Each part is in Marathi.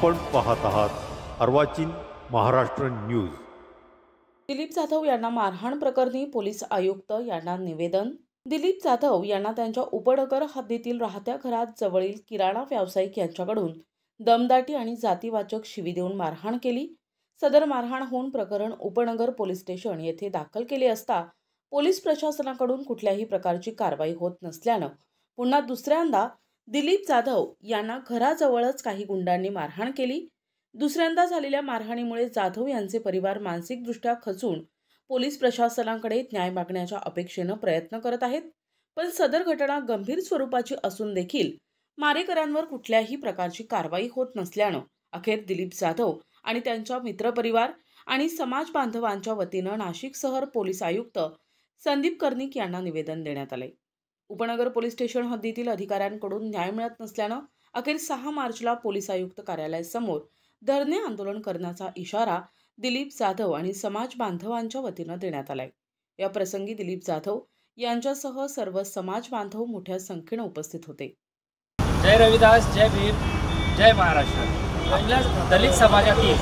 आपण पाहत आहात अर्वाचीन महाराष्ट्र न्यूज। दिलीप जाधव यांना मारहाण प्रकरणी पोलीस आयुक्त यांना निवेदन। दिलीप जाधव यांना त्यांच्या उपनगर हद्दीतील राहत्या घरात जवळील किराणा व्यावसायिक यांच्याकडून दमदाटी आणि जातीवाचक शिवी देऊन मारहाण केली। सदर मारहाण होऊन प्रकरण उपनगर पोलीस स्टेशन येथे दाखल केले असता पोलीस प्रशासनाकडून कुठल्याही प्रकारची कारवाई होत नसल्याने पुन्हा दुसऱ्यांदा दिलीप जाधव यांना घराजवळच काही गुंडांनी मारहाण केली। दुसऱ्यांदा झालेल्या मारहाणीमुळे जाधव यांचे परिवार मानसिकदृष्ट्या खचून पोलीस प्रशासनाकडे न्याय मागण्याच्या अपेक्षेने प्रयत्न करत आहेत। पण सदर घटना गंभीर स्वरूपाची असून देखील मारेकऱ्यांवर कुठल्याही प्रकारची कारवाई होत नसल्याने अखेर दिलीप जाधव आणि त्यांच्या मित्रपरिवार आणि समाज बांधवांच्या वतीने नाशिक शहर पोलीस आयुक्त संदीप कर्णिक यांना निवेदन देण्यात आले। उपनगर पोलीस स्टेशन हद्दीतील अधिकाऱ्यांकडून न्याय मिळत नसल्याने अखेर 6 मार्चला पोलीस आयुक्त कार्यालयासमोर धरणे आंदोलन करण्याचा इशारा दिलीप जाधव आणि समाज बांधवांच्या वतीने देण्यात आलाय। या प्रसंगी दिलीप जाधव यांच्यासह सर्व समाज बांधव मोठ्या संख्येने उपस्थित होते। जय रविदास, जय भीम, जय महाराष्ट्र। आपल्या दलित समाजातील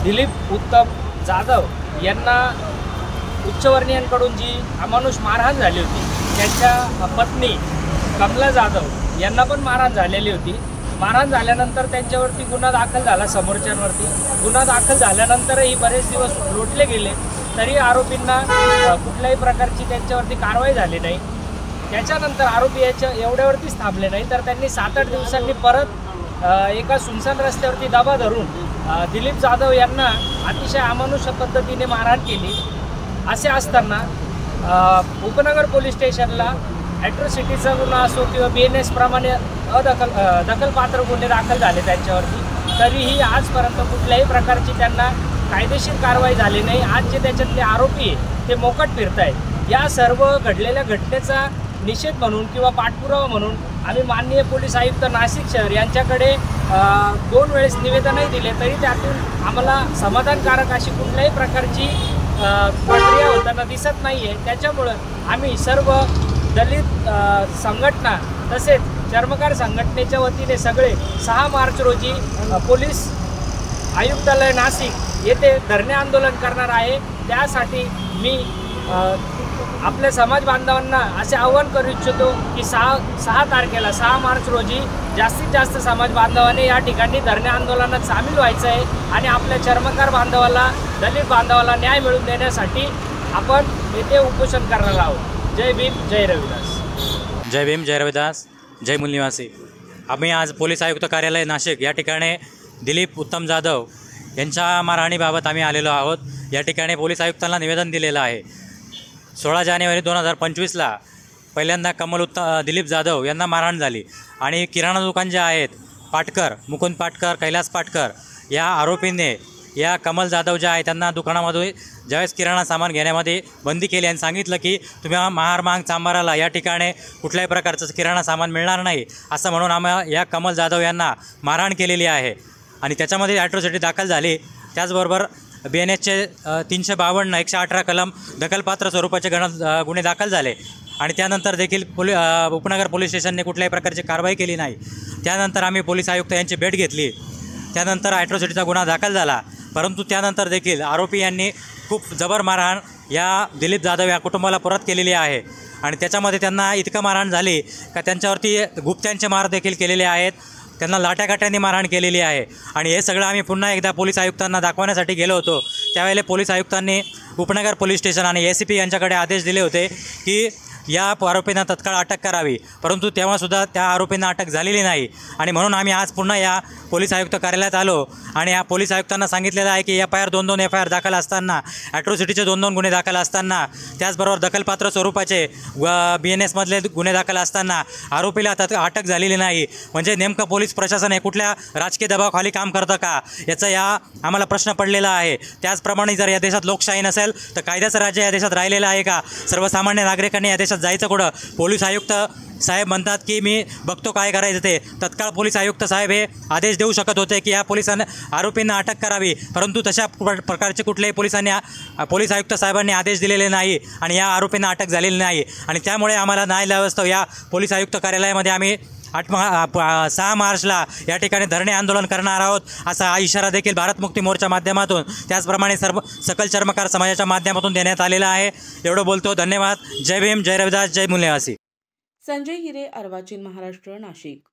दिलीप उत्तम जाधव यांना उच्चवर्णीयांकडून जी अमानुष मारहाण झाली होती, त्यांच्या पत्नी कमला जाधव यांना पण मारहाण झालेली होती। मारहाण झाल्यानंतर त्यांच्यावरती गुन्हा दाखल झाला। समोरच्यांवरती गुन्हा दाखल झाल्यानंतरही बरेच दिवस लोटले गेले तरी आरोपींना कुठल्याही प्रकारची त्यांच्यावरती कारवाई झाली नाही। त्याच्यानंतर आरोपी याच्या एवढ्यावरतीच थांबले नाही तर त्यांनी 7-8 दिवसांनी परत एका सुनसान रस्त्यावरती दबा धरून दिलीप जाधव यांना अतिशय अमानुष पद्धतीने मारहाण केली। असे असताना उपनगर पोलीस स्टेशनला ॲट्रॉसिटीचा गुन्हा असो किंवा BNS प्रमाणे दखलपात्र गुन्हे दाखल झाले त्यांच्यावरती, तरीही आजपर्यंत कुठल्याही प्रकारची त्यांना कायदेशीर कारवाई झाली नाही। आज जे त्याच्यातले आरोपी आहे ते मोकाट फिरत आहेत। या सर्व घडलेल्या घटनेचा निषेध म्हणून किंवा पाठपुरावा म्हणून आम्ही माननीय पोलीस आयुक्त नाशिक शहर यांच्याकडे 2 वेळेस निवेदनही दिले तरी त्यातून आम्हाला समाधानकारक अशी कुठल्याही प्रकारची प्रक्रिया होताना दिसत नाही आहे। त्याच्यामुळं आम्ही सर्व दलित संघटना तसेच चर्मकार संघटनेच्या वतीने सगळे 6 मार्च रोजी पोलीस आयुक्तालय नाशिक येथे धरणे आंदोलन करणार आहे। त्यासाठी मी आपल्या समाज बांधवांना असे आवाहन करू इच्छितो की 6 तारखेला 6 मार्च रोजी जास्तीत जास्त समाज बांधवांनी या ठिकाणी धरणे आंदोलनात सामील व्हायचं आहे आणि आपल्या चर्मकार बांधवाला दलित बांधवाला न्याय मिळवून देण्यासाठी आपण येथे उपोषण करणार आहोत। जय भीम, जय रविदास। जय भीम, जय रविदास, जय मूल निवासी। आम्ही आज पोलीस आयुक्त कार्यालय नाशिक या ठिकाणी दिलीप उत्तम जाधव यांच्या मारहाणीबाबत आम्ही आलेलो आहोत। या ठिकाणी पोलीस आयुक्तांना निवेदन दिलेलं आहे। 16 जानेवारी 2025ला पहिल्यांदा दिलीप जाधव यांना मारहाण झाली आणि किराणा दुकान जे आहेत पाटकर, मुकुंद पाटकर, कैलास पाटकर या आरोपींनी या कमल जाधव ज्या आहे त्यांना दुकानामध्ये ज्यावेळेस किराणा सामान घेण्यामध्ये बंदी केली आणि सांगितलं की तुम्ही महारमांग चांबाराला या ठिकाणी कुठल्याही प्रकारचं किराणा सामान मिळणार नाही असं म्हणून आम्हाला या कमल जाधव यांना मारहाण केलेली आहे आणि त्याच्यामध्ये ॲट्रॉसिटी दाखल झाली। त्याचबरोबर BNSचे 352, 118 कलम दखलपात्र स्वरूपाचे गुन्हे दाखल झाले आणि त्यानंतर देखील उपनगर पोलीस स्टेशनने कुठल्याही प्रकारची कारवाई केली नाही। त्यानंतर आम्ही पोलीस आयुक्त यांची भेट घेतली। त्यानंतर ॲट्रॉसिटीचा गुन्हा दाखल झाला, परंतु त्यानंतर देखील आरोपी यांनी खूप जबर मारहाण या दिलीप जाधव या कुटुंबाला परत केलेली आहे आणि त्याच्यामध्ये त्यांना इतकं मारहाण झाली का त्यांच्यावरती गुप्त्यांचे मार देखील केलेले आहेत। त्यांना लाट्याकाट्यांनी मारहाण केलेली आहे आणि हे सगळं आम्ही पुन्हा एकदा पोलीस आयुक्तांना दाखवण्यासाठी गेलो होतो। त्यावेळेला पोलीस आयुक्तांनी उपनगर पोलीस स्टेशन आणि ACP यांच्याकडे आदेश दिले होते की या आरोपींना तत्काळ अटक करावी, परंतु तेव्हासुद्धा त्या आरोपींना अटक झालेली नाही आणि म्हणून आम्ही आज पुन्हा या पोलीस आयुक्त कार्यालयात आलो आणि या पोलीस आयुक्तांना सांगितलेलं आहे की FIR 2-2 FIR दाखल असताना, ॲट्रॉसिटीचे 2-2 गुन्हे दाखल असताना, त्याचबरोबर दखलपात्र स्वरूपाचे BNSमधले गुन्हे दाखल असताना आरोपीला अटक झालेली नाही। म्हणजे नेमकं पोलीस प्रशासन हे कुठल्या राजकीय दबावाखाली काम करतं का याचा आम्हाला प्रश्न पडलेला आहे। त्याचप्रमाणे जर या देशात लोकशाही नसेल तर कायद्याचं राज्य या देशात राहिलेलं आहे का? सर्वसामान्य नागरिकांनी या देशात जायचं कुठं? पोलीस आयुक्त साहेब म्हणतात की मी बघतो काय करायचं ते। तत्काळ पोलीस आयुक्त साहेब हे आदेश देऊ शकत होते की या आरोपींना अटक करावी, परंतु तशा प्रकारचे कुठल्याही पोलीस आयुक्त साहेबांनी आदेश दिलेले नाही आणि या आरोपींना अटक झालेली नाही आणि त्यामुळे आम्हाला न्यायालयास्तव या पोलीस आयुक्त कार्यालयामध्ये आम्ही 6 मार्चला या ठिकाणी धरणे आंदोलन करणार आहोत असा इशारा देखील भारत मुक्ती मोर्चा माध्यमातून त्याचप्रमाणे सकल चर्मकार समाजाच्या माध्यमातून देण्यात आलेला आहे. एवढं बोलतो. धन्यवाद. जय भीम, जय रविदास, जय मूल्यवासी. संजय हिरे, अर्वाचीन महाराष्ट्र, नाशिक.